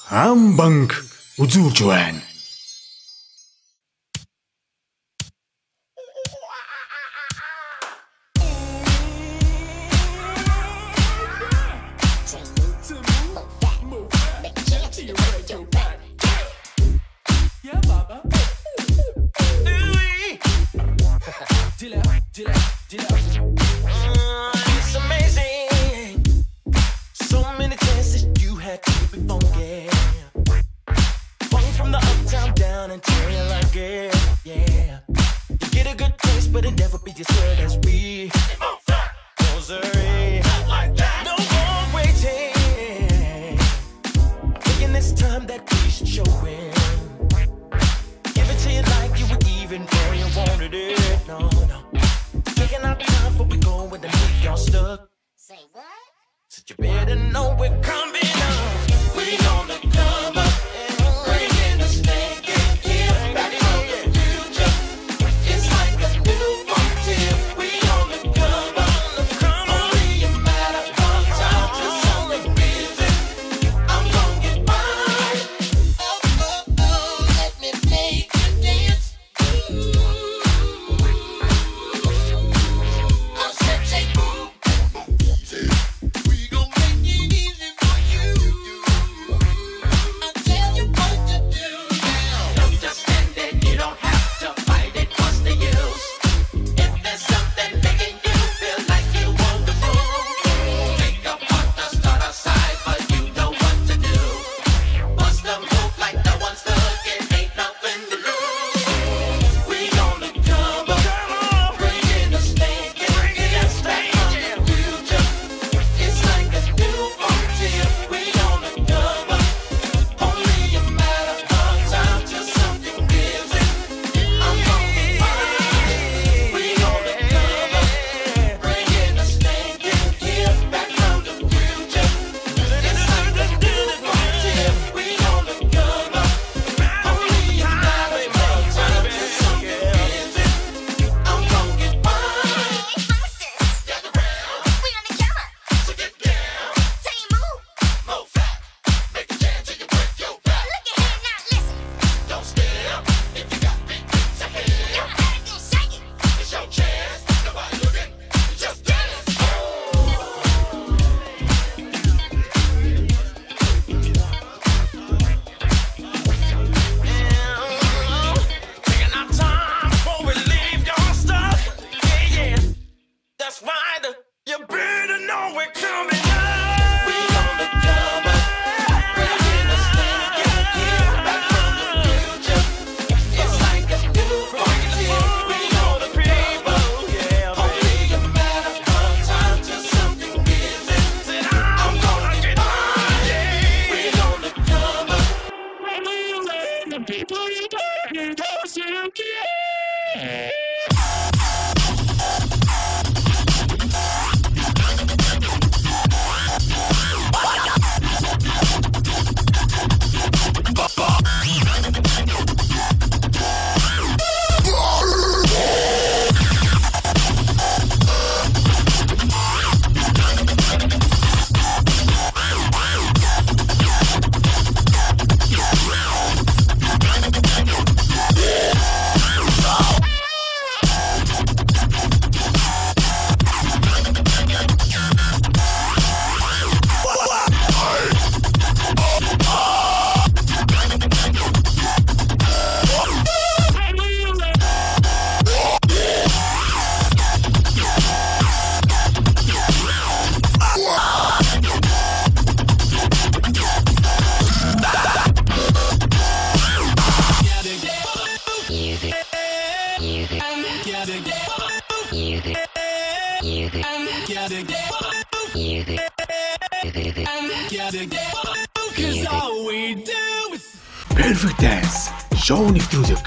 Хаан банк үзүүлж байна. It's amazing. So many chances you had to be funky. Funk from the uptown down until I get, yeah. You get a good taste, but it never be as good as we. Rosary. No more waiting. Thinking it's time that we should show it. Give it to you like you were even where you wanted it. No, no. Taking our time before we go with the leave y'all stuck. Say what? So you better know we're coming up. We on the come up. Bringing the snake in here. Back from the future. It's like a new frontier. We on the come up. Only a matter of time till something gives it. I'm gonna get mine. Oh, oh, oh, let me make you dance. I said say boo. We gon' make it easy for you. I tell you what to do now. Don't just stand it, you don't have to fight it. What's the use? If there's something making you feel like you want to move, take a partner, start aside, but you know what to do. Bust a move like no one's looking, ain't nothing to lose. We gonna come up, bring in the snake, it's back from the future. It's like a new frontier. We gonna come up, only a matter of time till something gives it. I'm gonna get mine. We gonna come up, bring in the snake, back from the future. It's like a new frontier. We gonna come up, only a matter of time till something gives it. I'm gonna get mine. Gather round, We on the come up. so get down, Say move. move fat, make a jam till you break your back. Look ahead now, listen. Don't stare if you got big things ahead. Your head can shake it. It's your chance, nobody looking, just dance. Taking our time before we leave your stuff. Yeah, yeah. That's right. You better know we're coming up. We gonna come up, bringing the snake in back from the future. It's like a new frontier. We know the people, yeah. Only a matter of time till something gives it. I'm gonna get mine. We gonna come up. The people you play, those you get. Perfect Dance шоу нэвтрүүлэг.